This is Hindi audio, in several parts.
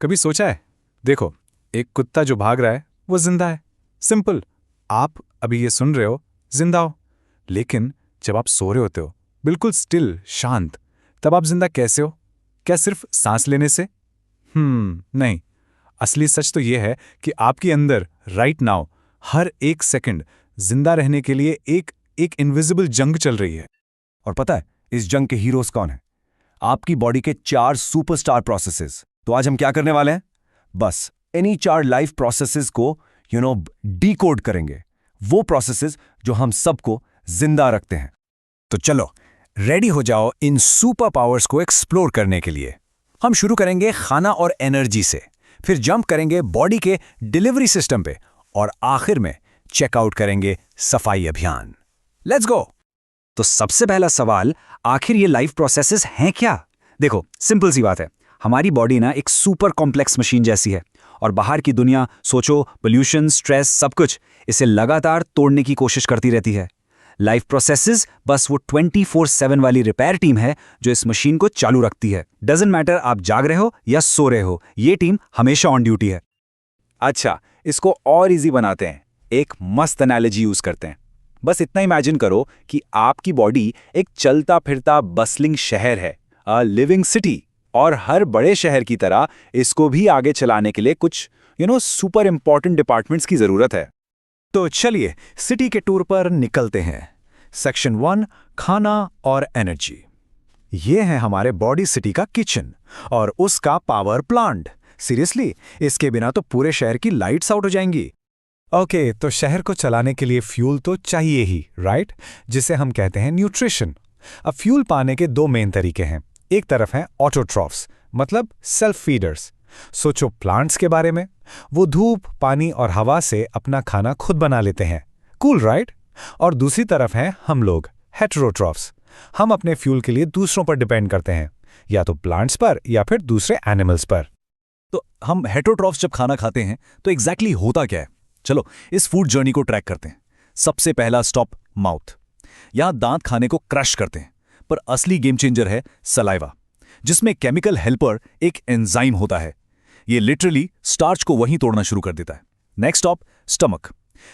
कभी सोचा है? देखो, एक कुत्ता जो भाग रहा है वो जिंदा है। सिंपल। आप अभी ये सुन रहे हो, जिंदा हो। लेकिन जब आप सो रहे होते हो, बिल्कुल स्टिल, शांत, तब आप जिंदा कैसे हो? क्या सिर्फ सांस लेने से? नहीं। असली सच तो ये है कि आपके अंदर राइट नाउ हर एक सेकंड जिंदा रहने के लिए एक एक इनविजिबल जंग चल रही है। और पता है इस जंग के हीरोज कौन है? आपकी बॉडी के 4 सुपरस्टार प्रोसेसेस। तो आज हम क्या करने वाले हैं? बस इन्हीं 4 लाइफ प्रोसेसेस को डीकोड करेंगे। वो प्रोसेसेस जो हम सबको जिंदा रखते हैं। तो चलो, रेडी हो जाओ इन सुपर पावर्स को एक्सप्लोर करने के लिए। हम शुरू करेंगे खाना और एनर्जी से, फिर जंप करेंगे बॉडी के डिलीवरी सिस्टम पे, और आखिर में चेकआउट करेंगे सफाई अभियान। Let's go. तो सबसे पहला सवाल, आखिर ये लाइफ प्रोसेसेस हैं क्या? देखो, सिंपल सी बात है। हमारी बॉडी ना एक सुपर कॉम्प्लेक्स मशीन जैसी है, और बाहर की दुनिया, सोचो, पोल्यूशन, स्ट्रेस, सब कुछ इसे लगातार तोड़ने की कोशिश करती रहती है। लाइफ प्रोसेसेस बस वो 24/7 वाली रिपेयर टीम है जो इस मशीन को चालू रखती है। डजंट मैटर आप जाग रहे हो या सो रहे हो, ये टीम हमेशा ऑन ड्यूटी है। अच्छा, इसको और इजी बनाते हैं। एक मस्त एनालॉजी यूज करते हैं। बस इतना इमेजिन करो कि आपकी बॉडी एक चलता फिरता बसलिंग शहर है, अ लिविंग सिटी, और हर बड़े शहर की तरह इसको भी आगे चलाने के लिए कुछ सुपर इंपॉर्टेंट डिपार्टमेंट्स की जरूरत है। तो चलिए सिटी के टूर पर निकलते हैं। सेक्शन 1, खाना और एनर्जी। ये है हमारे बॉडी सिटी का किचन और उसका पावर प्लांट। सीरियसली, इसके बिना तो पूरे शहर की लाइट्स आउट हो जाएंगी। ओके, तो शहर को चलाने के लिए फ्यूल तो चाहिए ही, राइट? जिसे हम कहते हैं न्यूट्रिशन। अब फ्यूल पाने के 2 मेन तरीके हैं। एक तरफ है ऑटोट्रॉफ्स, मतलब सेल्फ फीडर्स। सोचो प्लांट्स के बारे में। वो धूप, पानी और हवा से अपना खाना खुद बना लेते हैं। Cool, right? और दूसरी तरफ हैं हम लोग, हेटेरोट्रॉफ्स। हम अपने फ्यूल के लिए दूसरों पर डिपेंड करते हैं, या तो प्लांट्स पर या फिर दूसरे एनिमल्स पर। तो हम हेटेरोट्रॉफ्स जब खाना खाते हैं तो एग्जैक्टली होता क्या है? चलो इस फूड जर्नी को ट्रैक करते हैं। सबसे पहला स्टॉप, माउथ। यहां दांत खाने को क्रश करते हैं, पर असली गेम चेंजर है सलाइवा, जिसमें केमिकल हेल्पर एक एंजाइम होता है। ये लिटरली स्टार्च को वहीं तोड़ना शुरू कर देता है। Next stop, stomach.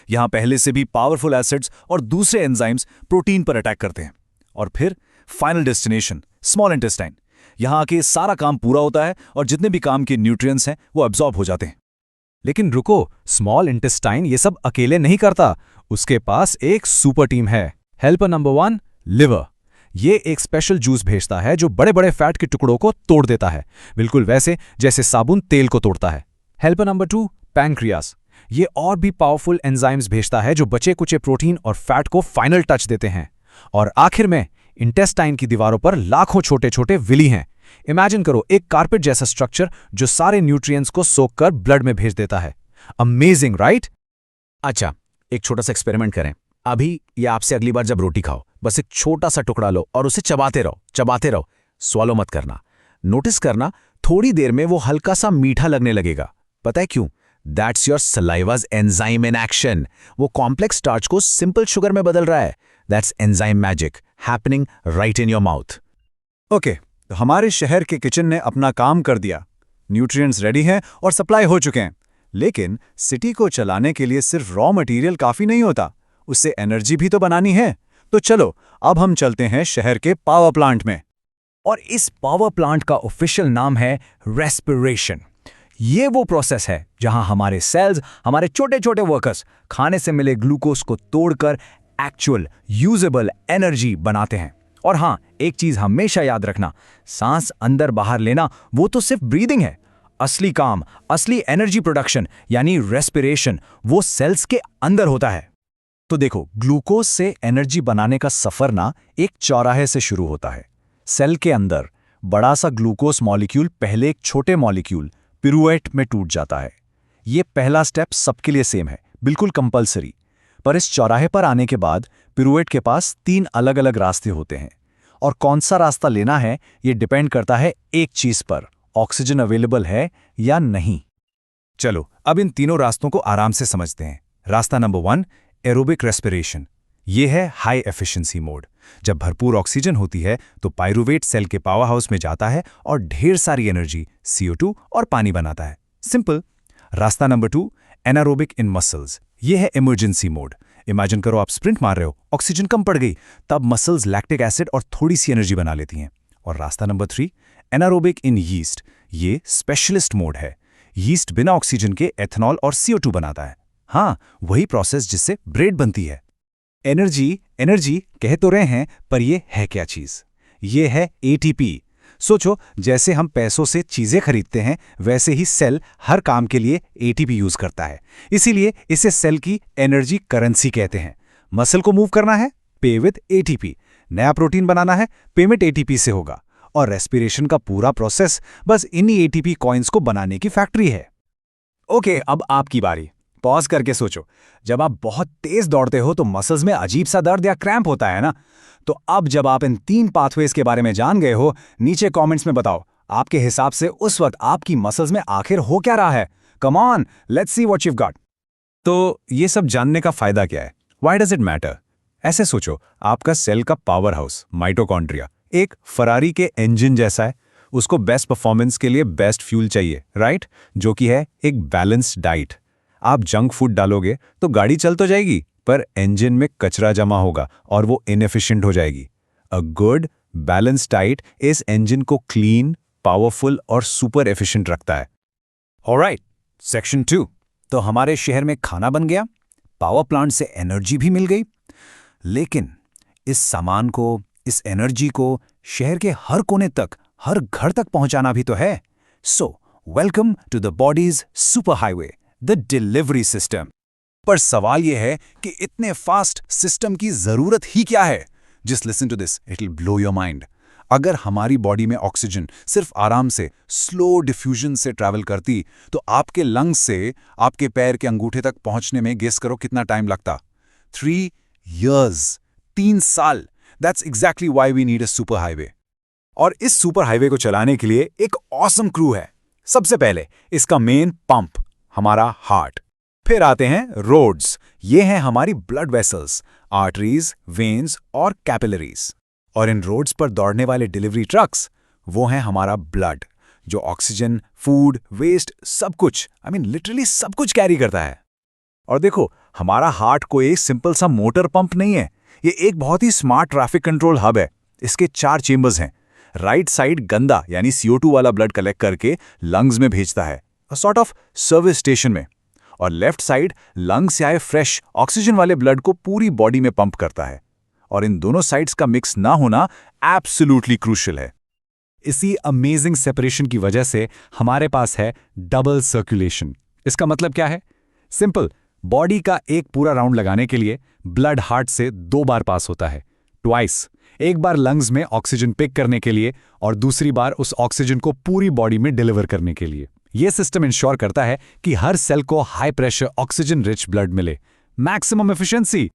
यहां पहले से भी पावरफुल एसिड्स और दूसरे एंजाइम्स प्रोटीन पर अटैक करते हैं। और फिर फाइनल डेस्टिनेशन, स्मॉल इंटेस्टाइन। यहां आके सारा काम पूरा होता है और जितने भी काम के न्यूट्रिएंट्स हैं वो एब्जॉर्ब हो जाते हैं। लेकिन रुको, स्मॉल इंटेस्टाइन ये सब अकेले नहीं करता। उसके पास एक सुपर टीम है। Helper number 1, liver. ये एक स्पेशल जूस भेजता है जो बड़े बड़े फैट के टुकड़ों को तोड़ देता है, बिल्कुल वैसे जैसे साबुन तेल को तोड़ता है। Helper number 2, pancreas. ये और भी पावरफुल एंजाइम्स भेजता है जो बचे कुचे प्रोटीन और फैट को फाइनल टच देते हैं। और आखिर में इंटेस्टाइन की दीवारों पर लाखों छोटे छोटे विली हैं। इमेजिन करो, एक कारपेट जैसा स्ट्रक्चर जो सारे न्यूट्रिएंट्स को सोख कर ब्लड में भेज देता है। Amazing, right? अच्छा, एक छोटा सा एक्सपेरिमेंट करें। अभी या आपसे अगली बार जब रोटी खाओ, बस एक छोटा सा टुकड़ा लो और उसे चबाते रहो। स्वॉलो मत करना। नोटिस करना, थोड़ी देर में वो हल्का सा मीठा लगने लगेगा। पता है क्यों? That's your saliva's enzyme in action. वो कॉम्प्लेक्स स्टार्च को सिंपल शुगर में बदल रहा है। That's enzyme magic happening right in your mouth. Okay, तो हमारे शहर के किचन ने अपना काम कर दिया। न्यूट्रिएंट्स रेडी हैं और सप्लाई हो चुके हैं। लेकिन सिटी को चलाने के लिए सिर्फ रॉ मटेरियल काफी नहीं होता, उससे एनर्जी भी तो बनानी है। तो चलो अब हम चलते हैं शहर के पावर प्लांट में। और इस पावर प्लांट का ऑफिशियल नाम है रेस्पिरेशन। ये वो प्रोसेस है जहां हमारे सेल्स, हमारे छोटे छोटे वर्कर्स, खाने से मिले ग्लूकोज को तोड़कर एक्चुअल यूजेबल एनर्जी बनाते हैं। और हाँ, एक चीज हमेशा याद रखना, सांस अंदर बाहर लेना वो तो सिर्फ ब्रीदिंग है। असली काम, असली एनर्जी प्रोडक्शन यानी रेस्पिरेशन, वो सेल्स के अंदर होता है। तो देखो, ग्लूकोज से एनर्जी बनाने का सफर ना एक चौराहे से शुरू होता है। सेल के अंदर बड़ा सा ग्लूकोज मॉलिक्यूल पहले एक छोटे मॉलिक्यूल पिरूएट में टूट जाता है। ये पहला स्टेप सबके लिए सेम है, बिल्कुल कंपलसरी। पर इस चौराहे पर आने के बाद पिरूएट के पास 3 अलग अलग रास्ते होते हैं, और कौन सा रास्ता लेना है ये डिपेंड करता है एक चीज पर, ऑक्सीजन अवेलेबल है या नहीं। चलो अब इन तीनों रास्तों को आराम से समझते हैं। रास्ता नंबर 1, एरोबिक रेस्पिरेशन। ये है हाई एफिशिएंसी मोड। जब भरपूर ऑक्सीजन होती है तो पायरूवेट सेल के पावर हाउस में जाता है और ढेर सारी एनर्जी CO2 और पानी बनाता है। सिंपल। रास्ता नंबर 2, एनारोबिक इन मसल्स। ये है इमरजेंसी मोड। इमेजिन करो आप स्प्रिंट मार रहे हो, ऑक्सीजन कम पड़ गई, तब मसल्स लैक्टिक एसिड और थोड़ी सी एनर्जी बना लेती हैं। और रास्ता नंबर 3, एनारोबिक इन यीस्ट। ये स्पेशलिस्ट मोड है। यीस्ट बिना ऑक्सीजन के एथनॉल और CO2 बनाता है। हाँ, वही प्रोसेस जिससे ब्रेड बनती है। एनर्जी एनर्जी कह तो रहे हैं, पर ये है क्या चीज़? ये है ATP। सोचो, जैसे हम पैसों से चीज़ें खरीदते हैं, वैसे ही सेल हर काम के लिए ATP यूज़ करता है। इसीलिए इसे सेल की एनर्जी करेंसी कहते हैं। मसल को मूव करना है, पे विद ATP। नया प्रोटीन बनाना है, पेमेंट ATP से होगा। और रेस्पिरेशन का पूरा प्रोसेस बस इन्हीं ATP कॉइन्स को बनाने की फैक्ट्री है। ओके, अब आपकी बारी। पॉज करके सोचो, जब आप बहुत तेज दौड़ते हो तो मसल्स में अजीब सा दर्द या क्रैम्प होता है ना? तो अब जब आप इन 3 पाथवेज के बारे में जान गए हो, नीचे कमेंट्स में बताओ, आपके हिसाब से उस वक्त आपकी मसल्स में आखिर हो क्या रहा है? Come on, let's see what you got. तो ये सब जानने का फायदा क्या है? Why does it matter? ऐसे सोचो, आपका सेल का पावर हाउस माइटोकॉन्ड्रिया एक फरारी के इंजन जैसा है। उसको बेस्ट परफॉर्मेंस के लिए बेस्ट फ्यूल चाहिए, राइट? जो कि है एक बैलेंस्ड डाइट। आप जंक फूड डालोगे तो गाड़ी चल तो जाएगी, पर इंजन में कचरा जमा होगा और वो इनएफिशिएंट हो जाएगी। अ गुड बैलेंस्ड डाइट इस इंजन को क्लीन, पावरफुल और सुपर एफिशिएंट रखता है। Alright, section 2। तो हमारे शहर में खाना बन गया, पावर प्लांट से एनर्जी भी मिल गई, लेकिन इस सामान को, इस एनर्जी को शहर के हर कोने तक, हर घर तक पहुंचाना भी तो है। So welcome to the body's super highway, the delivery system. पर सवाल यह है कि इतने फास्ट सिस्टम की जरूरत ही क्या है? Just listen to this, it will blow your mind. अगर हमारी बॉडी में ऑक्सीजन सिर्फ आराम से, स्लो डिफ्यूजन से ट्रैवल करती, तो आपके लंग्स से आपके पैर के अंगूठे तक पहुंचने में गेस करो कितना टाइम लगता? 3 years, 3 साल। That's exactly why we need a super highway. और इस सुपर हाईवे को चलाने के लिए एक ऑसम क्रू है। सबसे पहले इसका मेन पंप, हमारा हार्ट। फिर आते हैं रोड्स। ये हैं हमारी ब्लड वेसल्स, आर्टरीज, वेन्स और कैपिलरीज। और इन रोड्स पर दौड़ने वाले डिलीवरी ट्रक्स, वो हैं हमारा ब्लड, जो ऑक्सीजन, फूड, वेस्ट, सब कुछ, लिटरली सब कुछ कैरी करता है। और देखो, हमारा हार्ट कोई सिंपल सा मोटर पंप नहीं है, ये एक बहुत ही स्मार्ट ट्रैफिक कंट्रोल हब है। इसके 4 चेंबर्स हैं। राइट साइड गंदा यानी CO2 वाला ब्लड कलेक्ट करके लंग्स में भेजता है, सॉर्ट ऑफ सर्विस स्टेशन में। और लेफ्ट साइड लंग्स से आए फ्रेश ऑक्सीजन वाले ब्लड को पूरी बॉडी में पंप करता है। और इन दोनों साइड्स का मिक्स ना होना एब्सोल्युटली क्रूशियल है। इसी अमेजिंग सेपरेशन की वजह से हमारे पास है डबल सर्कुलेशन। इसका मतलब क्या है? सिंपल, बॉडी का एक पूरा राउंड लगाने के लिए ब्लड हार्ट से 2 बार पास होता है, ट्वाइस। एक बार लंग्स में ऑक्सीजन पिक करने के लिए और दूसरी बार उस ऑक्सीजन को पूरी बॉडी में डिलीवर करने के लिए। यह सिस्टम इंश्योर करता है कि हर सेल को high pressure oxygen rich blood मिले, मैक्सिमम एफिशिएंसी।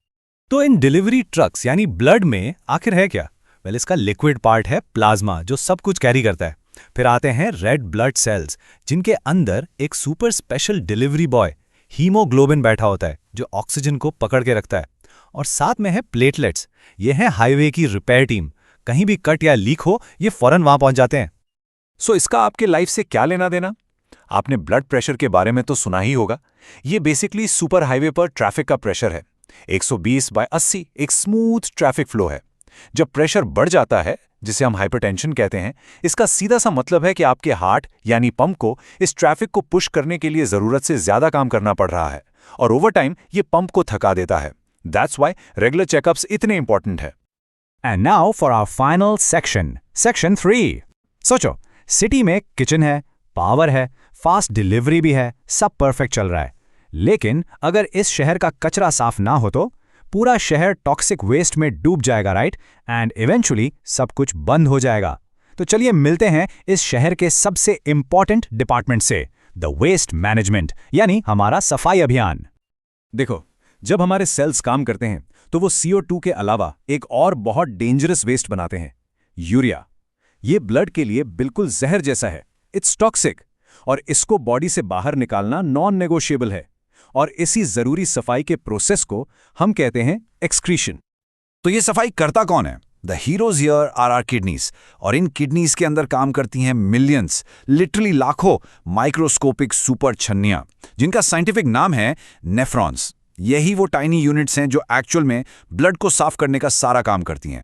तो इन डिलीवरी ट्रक्स यानी ब्लड में आखिर है क्या? वेल, इसका लिक्विड पार्ट है प्लाज्मा, जो सब कुछ कैरी करता है। फिर आते हैं रेड ब्लड सेल्स, जिनके अंदर एक super special delivery boy haemoglobin बैठा होता है, जो ऑक्सीजन को पकड़ के रखता है। और साथ में है प्लेटलेट्स, ये हैं हाईवे की रिपेयर टीम। कहीं भी कट या लीक हो, ये फौरन वहां पहुंच जाते हैं। सो इसका आपके लाइफ से क्या लेना देना? आपने ब्लड प्रेशर के बारे में तो सुना ही होगा। ये बेसिकली सुपर हाईवे पर ट्रैफिक का प्रेशर है। 120/80 एक स्मूथ ट्रैफिक फ्लो है। जब प्रेशर बढ़ जाता है, जिसे हम हाइपरटेंशन कहते हैं, इसका सीधा सा मतलब है कि आपके हार्ट यानी पंप को इस ट्रैफिक को पुश करने के लिए जरूरत से ज्यादा काम करना पड़ रहा है, और ओवर टाइम ये पंप को थका देता है। दैट्स व्हाई रेगुलर चेकअप्स इतने इंपॉर्टेंट है। And now for our final section, section 3। सोचो, सिटी में किचन है, पावर है, फास्ट डिलीवरी भी है, सब परफेक्ट चल रहा है। लेकिन अगर इस शहर का कचरा साफ ना हो तो पूरा शहर टॉक्सिक वेस्ट में डूब जाएगा, राइट? एंड इवेंचुअली सब कुछ बंद हो जाएगा। तो चलिए मिलते हैं इस शहर के सबसे इंपॉर्टेंट डिपार्टमेंट से, द वेस्ट मैनेजमेंट, यानी हमारा सफाई अभियान। देखो, जब हमारे सेल्स काम करते हैं तो वो CO2 के अलावा एक और बहुत डेंजरस वेस्ट बनाते हैं, यूरिया। ये ब्लड के लिए बिल्कुल जहर जैसा है, इट्स टॉक्सिक, और इसको बॉडी से बाहर निकालना नॉन नेगोशिएबल है। और इसी जरूरी सफाई के प्रोसेस को हम कहते हैं एक्सक्रीशन। तो ये सफाई करता कौन है? The heroes here are are kidneys, और इन किडनीज के अंदर काम करती हैं मिलियंस, लिटरली लाखों माइक्रोस्कोपिक सुपर छन्नियां, जिनका साइंटिफिक नाम है नेफ्रॉन्स। यही वो टाइनी यूनिट्स हैं जो एक्चुअल में ब्लड को साफ करने का सारा काम करती हैं।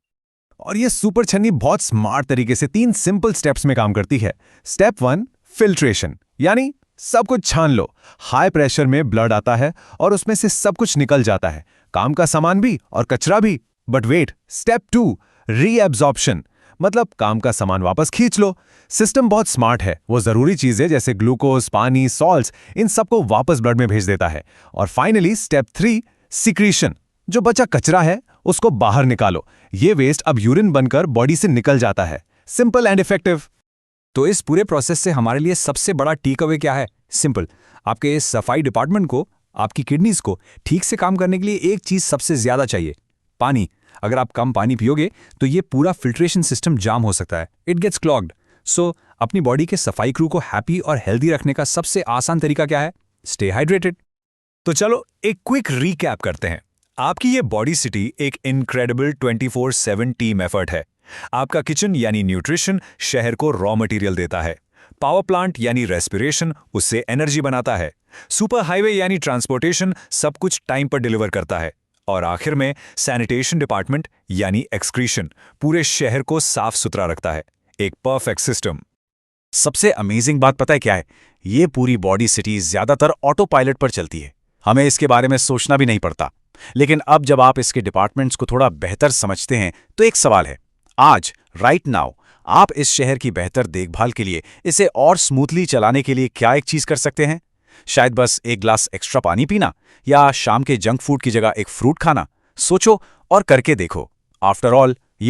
और ये सुपर छन्नी बहुत स्मार्ट तरीके से 3 सिंपल स्टेप्स में काम करती है। स्टेप 1, फिल्ट्रेशन, यानी सब कुछ छान लो। हाई प्रेशर में ब्लड आता है और उसमें से सब कुछ निकल जाता है, काम का सामान भी और कचरा भी। बट वेट, स्टेप 2, रीएब्जॉर्प्शन, मतलब काम का सामान वापस खींच लो। सिस्टम बहुत स्मार्ट है, वो जरूरी चीजें जैसे ग्लूकोज, पानी, सॉल्ट्स, इन सबको वापस ब्लड में भेज देता है। और फाइनली स्टेप 3, सिक्रीशन, जो बचा कचरा है उसको बाहर निकालो। ये वेस्ट अब यूरिन बनकर बॉडी से निकल जाता है। Simple and effective. तो इस पूरे प्रोसेस से हमारे लिए सबसे बड़ा टेक अवे क्या है? सिंपल, आपके इस सफाई डिपार्टमेंट को, आपकी किडनीज को ठीक से काम करने के लिए एक चीज सबसे ज्यादा चाहिए, पानी। अगर आप कम पानी पियोगे तो ये पूरा फिल्ट्रेशन सिस्टम जाम हो सकता है, इट गेट्स क्लॉग्ड। सो अपनी बॉडी के सफाई क्रू को हैप्पी और हेल्दी रखने का सबसे आसान तरीका क्या है? Stay hydrated. तो चलो एक क्विक रीकैप करते हैं। आपकी ये बॉडी सिटी एक इनक्रेडिबल 24/7 टीम एफर्ट है। आपका किचन यानी न्यूट्रिशन शहर को रॉ मटेरियल देता है, पावर प्लांट यानी रेस्पिरेशन उससे एनर्जी बनाता है, सुपर हाईवे यानी ट्रांसपोर्टेशन सब कुछ टाइम पर डिलीवर करता है, और आखिर में सैनिटेशन डिपार्टमेंट यानी एक्सक्रीशन पूरे शहर को साफ सुथरा रखता है। एक परफेक्ट सिस्टम। सबसे अमेजिंग बात पता है क्या है? ये पूरी बॉडी सिटी ज्यादातर ऑटो पायलट पर चलती है, हमें इसके बारे में सोचना भी नहीं पड़ता। लेकिन अब जब आप इसके डिपार्टमेंट्स को थोड़ा बेहतर समझते हैं तो एक सवाल है, आज राइट नाउ आप इस शहर की बेहतर देखभाल के लिए, इसे और स्मूथली चलाने के लिए क्या एक चीज कर सकते हैं? शायद बस एक ग्लास एक्स्ट्रा पानी पीना, या शाम के जंक फूड की जगह एक फ्रूट खाना। सोचो और करके देखो। After all